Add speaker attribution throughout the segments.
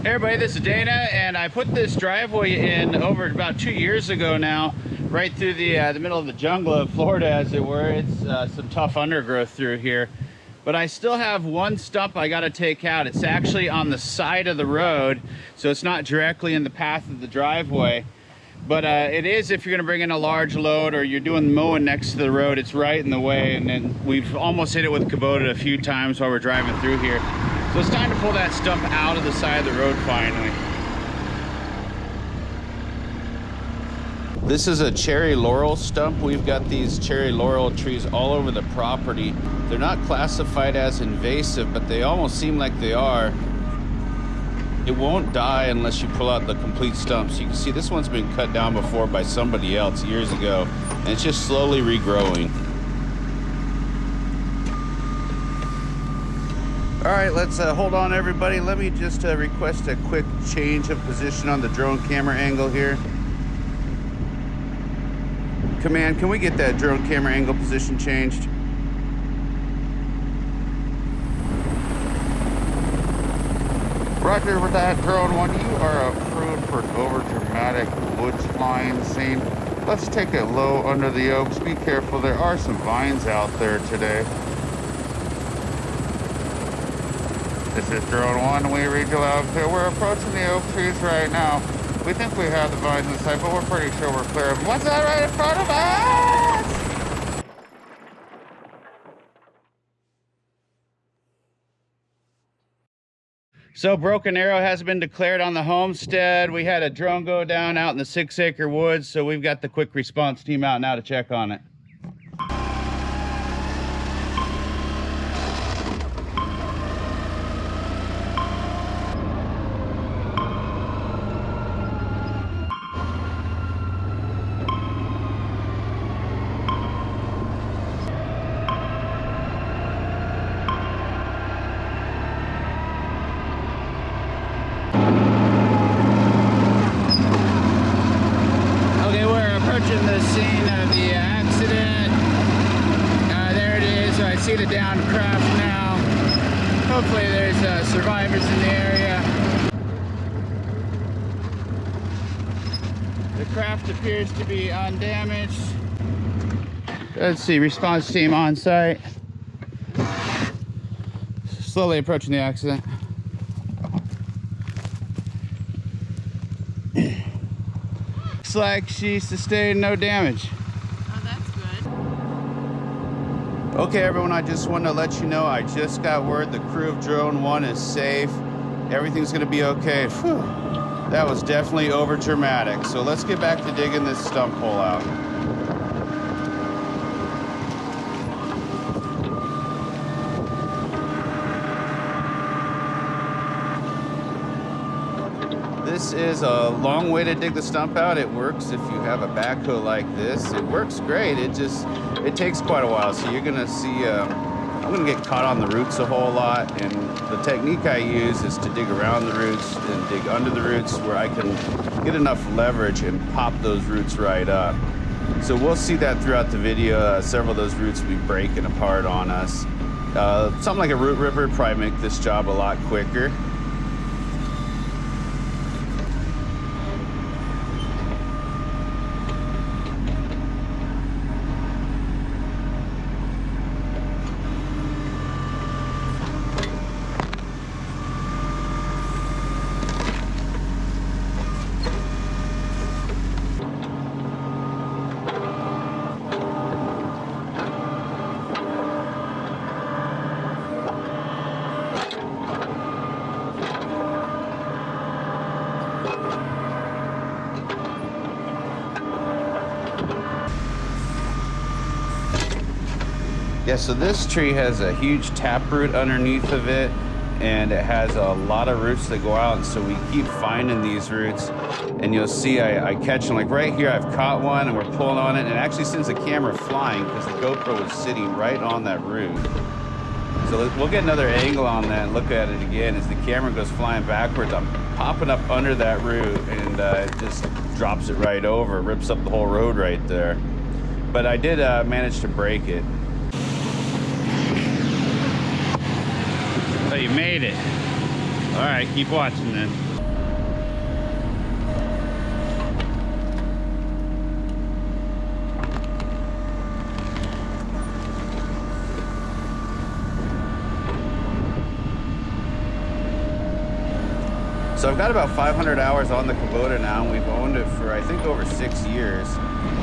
Speaker 1: Hey everybody, this is Dana, and I put this driveway in over about 2 years ago now, right through the middle of the jungle of Florida, as it were. It's some tough undergrowth through here, but I still have one stump I got to take out. It's actually on the side of the road, so it's not directly in the path of the driveway, but it is if you're going to bring in a large load or you're doing mowing next to the road. It's right in the way, and then we've almost hit it with Kubota a few times while we're driving through here. So it's time to pull that stump out of the side of the road finally. This is a cherry laurel stump. We've got these cherry laurel trees all over the property. They're not classified as invasive, but they almost seem like they are. It won't die unless you pull out the complete stump. So you can see this one's been cut down before by somebody else years ago, and it's just slowly regrowing. All right, let's hold on everybody. Let me just request a quick change of position on the drone camera angle here. Command, can we get that drone camera angle position changed? Roger with that, drone one. You are approved for an over-dramatic woods flying scene. Let's take it low under the oaks. Be careful, there are some vines out there today. This is drone one. We read you loud and clear. We're approaching the oak trees right now. We think we have the vines in sight, but we're pretty sure we're clear of them. What's that right in front of us? So Broken Arrow has been declared on the homestead. We had a drone go down out in the 6-acre woods, so we've got the quick response team out now to check on it. The scene of the accident. There it is. So I see the downed craft now. Hopefully there's survivors in the area. The craft appears to be undamaged. Let's see, response team on site. Slowly approaching the accident. Looks like she sustained no damage.
Speaker 2: Oh, that's good.
Speaker 1: Okay, everyone, I just wanted to let you know I just got word the crew of drone one is safe. Everything's gonna be okay. Whew. That was definitely over dramatic. So let's get back to digging this stump hole out. This is a long way to dig the stump out. It works if you have a backhoe like this. It works great. It takes quite a while. So you're gonna see, I'm gonna get caught on the roots a whole lot. And the technique I use is to dig around the roots and dig under the roots where I can get enough leverage and pop those roots right up. So we'll see that throughout the video. Several of those roots will be breaking apart on us. Something like a root ripper would probably make this job a lot quicker. Yeah, so this tree has a huge taproot underneath of it, and it has a lot of roots that go out, and so we keep finding these roots, and you'll see I catch them. Like right here, I've caught one, and we're pulling on it, and it actually sends the camera flying because the GoPro is sitting right on that root. So we'll get another angle on that and look at it again. As the camera goes flying backwards, I'm popping up under that root, and it just drops it right over, rips up the whole road right there. But I did manage to break it. So you made it. All right, keep watching then. So I've got about 500 hours on the Kubota now, and we've owned it for I think over 6 years.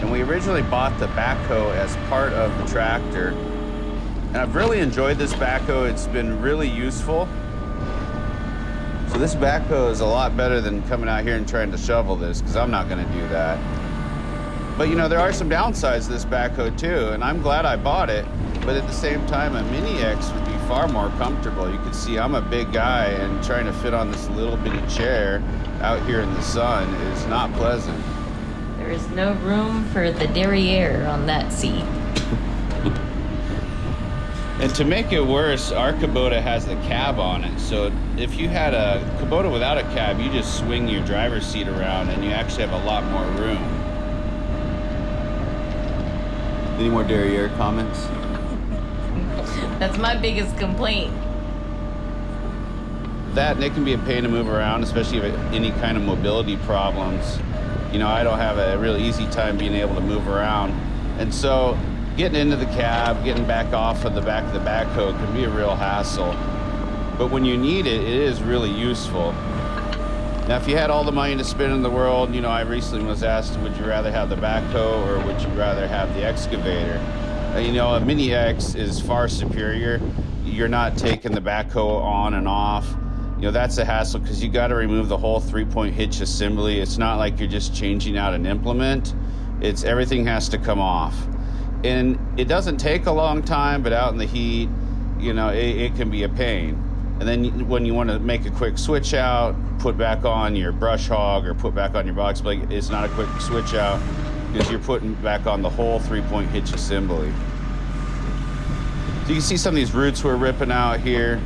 Speaker 1: And we originally bought the backhoe as part of the tractor. And I've really enjoyed this backhoe. It's been really useful. So this backhoe is a lot better than coming out here and trying to shovel this, because I'm not going to do that. But you know, there are some downsides to this backhoe too, and I'm glad I bought it. But at the same time, a Mini X would be far more comfortable. You can see I'm a big guy, and trying to fit on this little bitty chair out here in the sun is not pleasant.
Speaker 2: There is no room for the derriere on that seat.
Speaker 1: And to make it worse, our Kubota has the cab on it. So if you had a Kubota without a cab, you just swing your driver's seat around and you actually have a lot more room. Any more derriere comments?
Speaker 2: That's my biggest complaint.
Speaker 1: That, and it can be a pain to move around, especially if any kind of mobility problems. You know, I don't have a real easy time being able to move around. And so getting into the cab, getting back off of the back of the backhoe can be a real hassle. But when you need it, it is really useful. Now, if you had all the money to spend in the world, you know, I recently was asked, would you rather have the backhoe or would you rather have the excavator? You know, a Mini X is far superior. You're not taking the backhoe on and off. You know, that's a hassle because you got to remove the whole 3-point hitch assembly. It's not like you're just changing out an implement. It's everything has to come off. And it doesn't take a long time, but out in the heat, you know, it can be a pain. And then when you want to make a quick switch out, put back on your brush hog or put back on your box blade, it's not a quick switch out because you're putting back on the whole 3-point hitch assembly. So you can see some of these roots we're ripping out here.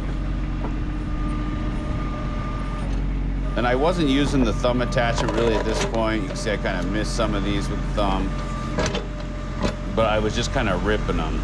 Speaker 1: And I wasn't using the thumb attachment really at this point. You can see I kind of missed some of these with the thumb. But I was just kind of ripping them.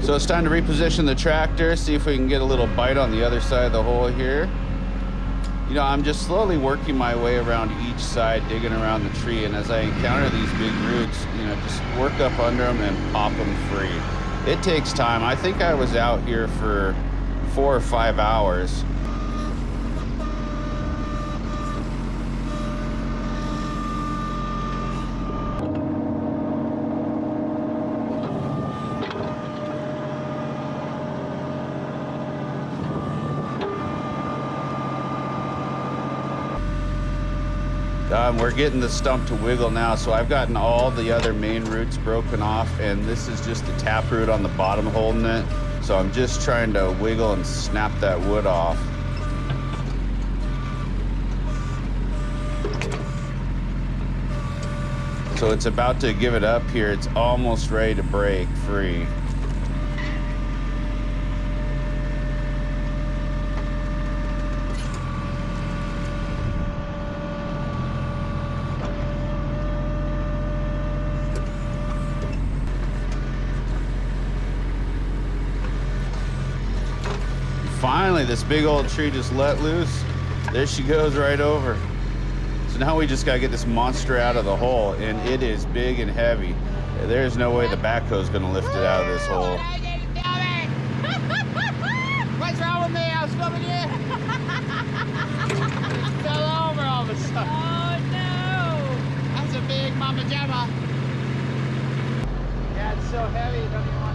Speaker 1: So it's time to reposition the tractor, see if we can get a little bite on the other side of the hole here. You know, I'm just slowly working my way around each side, digging around the tree, and as I encounter these big roots, you know, just work up under them and pop them free. It takes time. I think I was out here for 4 or 5 hours. We're getting the stump to wiggle now, so I've gotten all the other main roots broken off, and this is just the taproot on the bottom holding it. So I'm just trying to wiggle and snap that wood off. So it's about to give it up here. It's almost ready to break free. Finally, this big old tree just let loose. There she goes right over. So now we just gotta get this monster out of the hole, and it is big and heavy. There's no way the backhoe's gonna lift it out of this hole.
Speaker 3: What's wrong with me? I was coming in. It fell over all of a sudden.
Speaker 2: Oh no!
Speaker 3: That's a big mama jamma. Yeah, it's so heavy, you don't even wanna.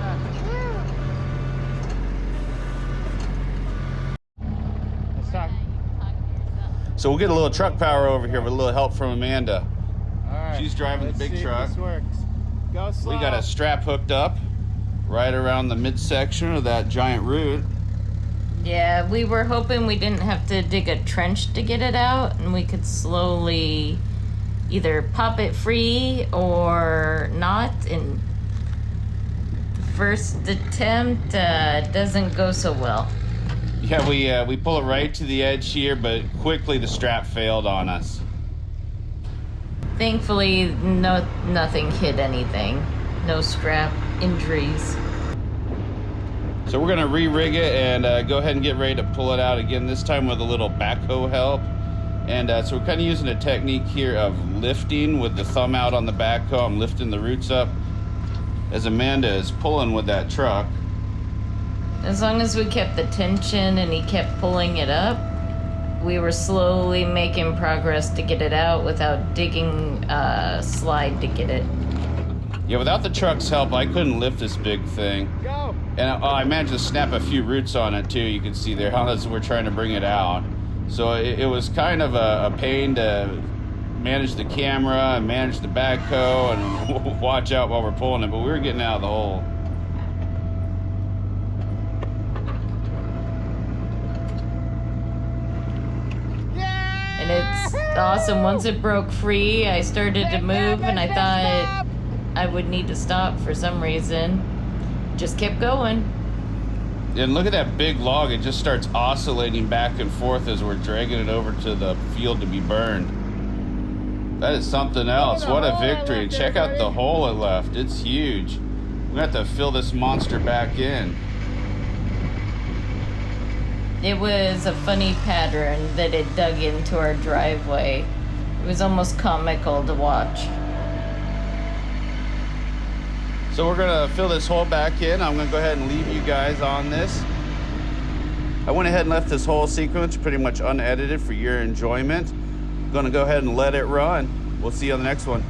Speaker 1: So we'll get a little truck power over here with a little help from Amanda.
Speaker 3: All right.
Speaker 1: She's driving the big truck.
Speaker 3: This works. Go slow.
Speaker 1: We got a strap hooked up. right around the midsection of that giant root.
Speaker 2: Yeah, we were hoping we didn't have to dig a trench to get it out, and we could slowly either pop it free or not. And the first attempt doesn't go so well.
Speaker 1: Yeah, we pull it right to the edge here, but quickly the strap failed on us.
Speaker 2: Thankfully, nothing hit anything. No strap injuries.
Speaker 1: So we're gonna re-rig it and go ahead and get ready to pull it out again, this time with a little backhoe help. And so we're kind of using a technique here of lifting with the thumb out on the backhoe. I'm lifting the roots up as Amanda is pulling with that truck.
Speaker 2: As long as we kept the tension and he kept pulling it up, we were slowly making progress to get it out without digging a slide to get it.
Speaker 1: Yeah, without the truck's help, I couldn't lift this big thing.
Speaker 3: Go.
Speaker 1: And I managed to snap a few roots on it too. You can see there how we're trying to bring it out. So it was kind of a pain to manage the camera and manage the backhoe and watch out while we're pulling it, but we were getting out of the hole.
Speaker 2: And it's awesome. Once it broke free, I started to move, and I thought I would need to stop for some reason. Just kept going.
Speaker 1: And look at that big log. It just starts oscillating back and forth as we're dragging it over to the field to be burned. That is something else. What a victory. And check out the hole it left. It's huge. We have to fill this monster back in.
Speaker 2: It was a funny pattern that it dug into our driveway. It was almost comical to watch.
Speaker 1: So we're gonna fill this hole back in. I'm gonna go ahead and leave you guys on this. I went ahead and left this whole sequence pretty much unedited for your enjoyment. I'm gonna go ahead and let it run. We'll see you on the next one.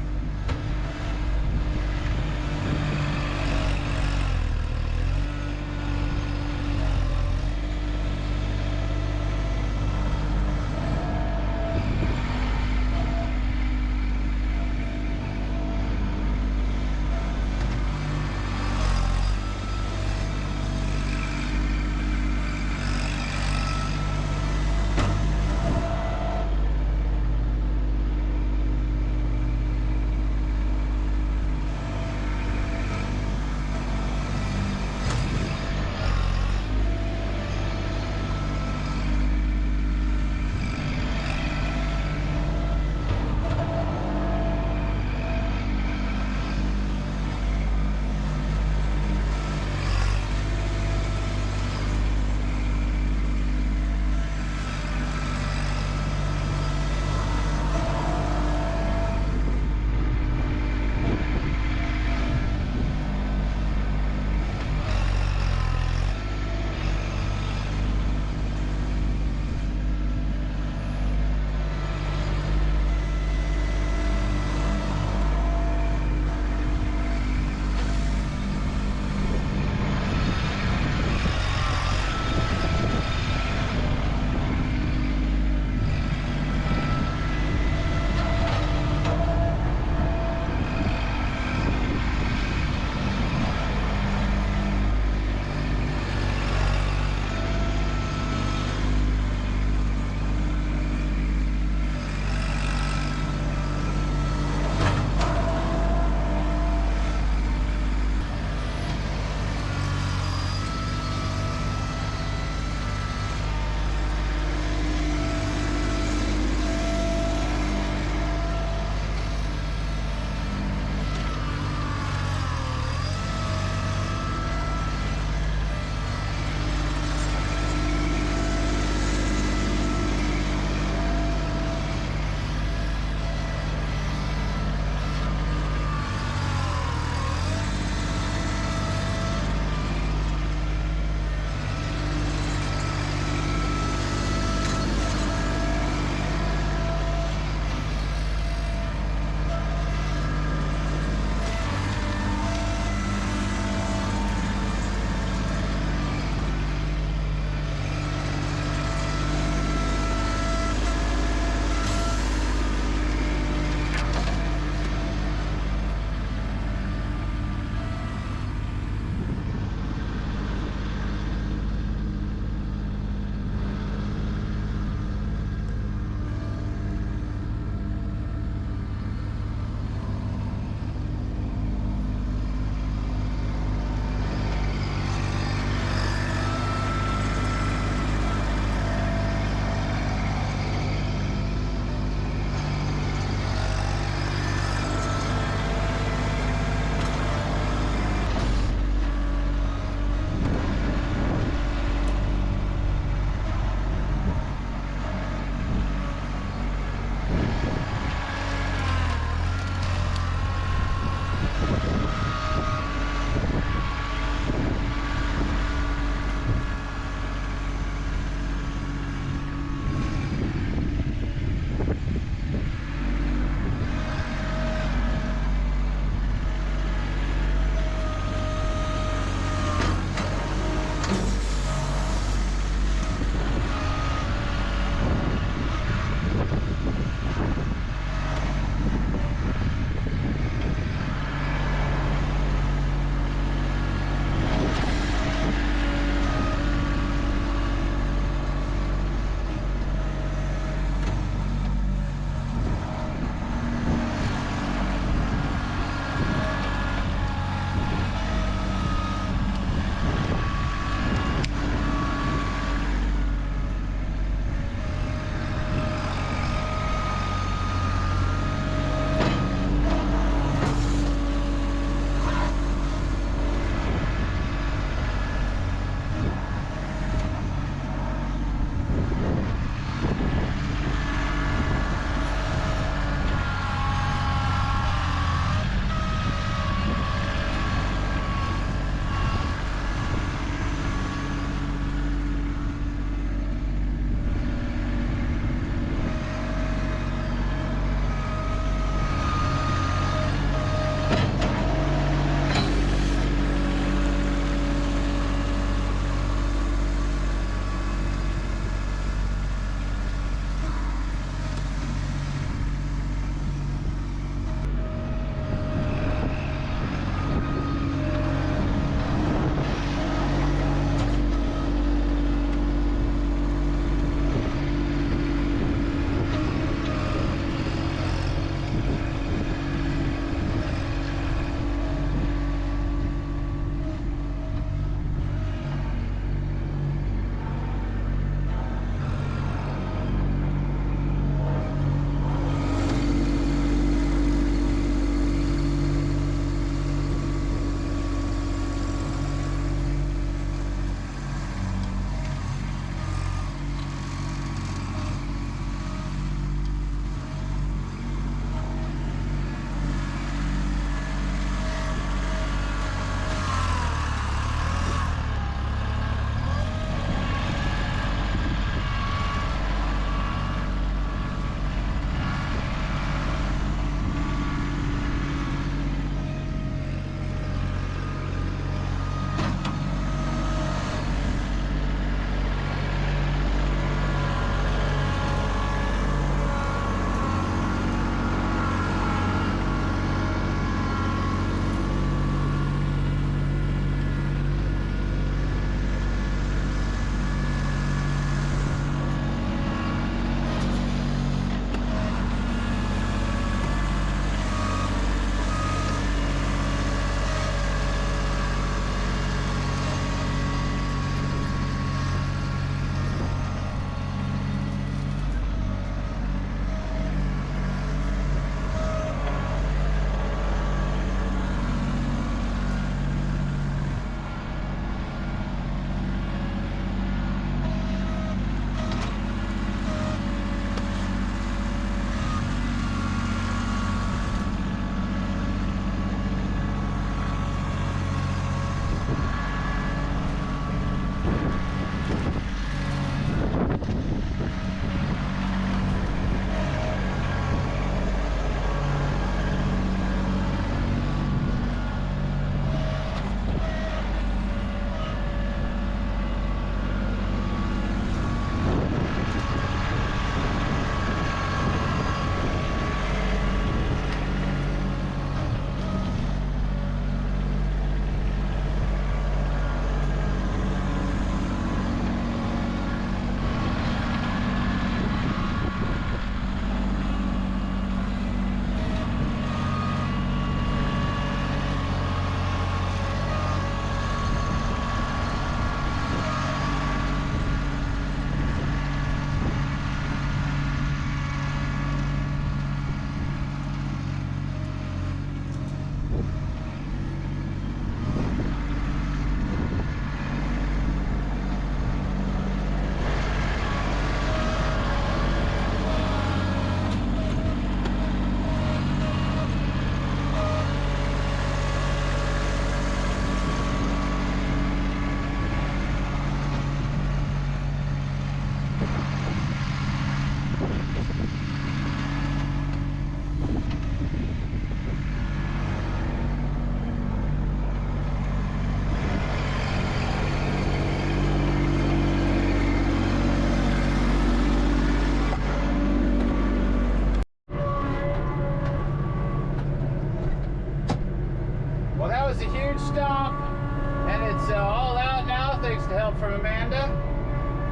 Speaker 1: help from Amanda.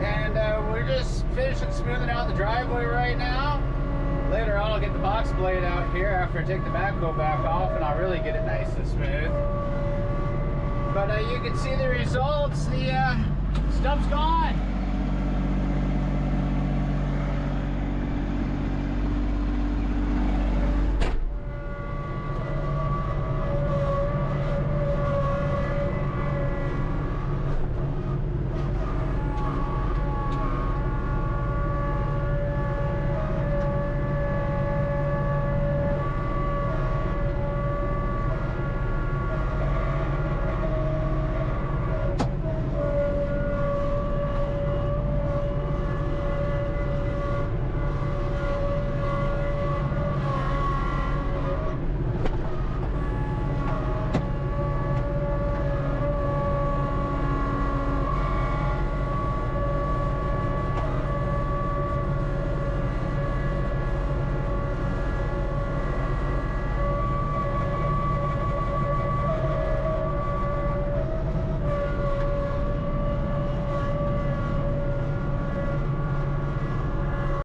Speaker 1: And we're just finishing smoothing out the driveway right now. Later on, I'll get the box blade out here after I take the backhoe back off, and I'll really get it nice and smooth. But you can see the results. The stump's gone.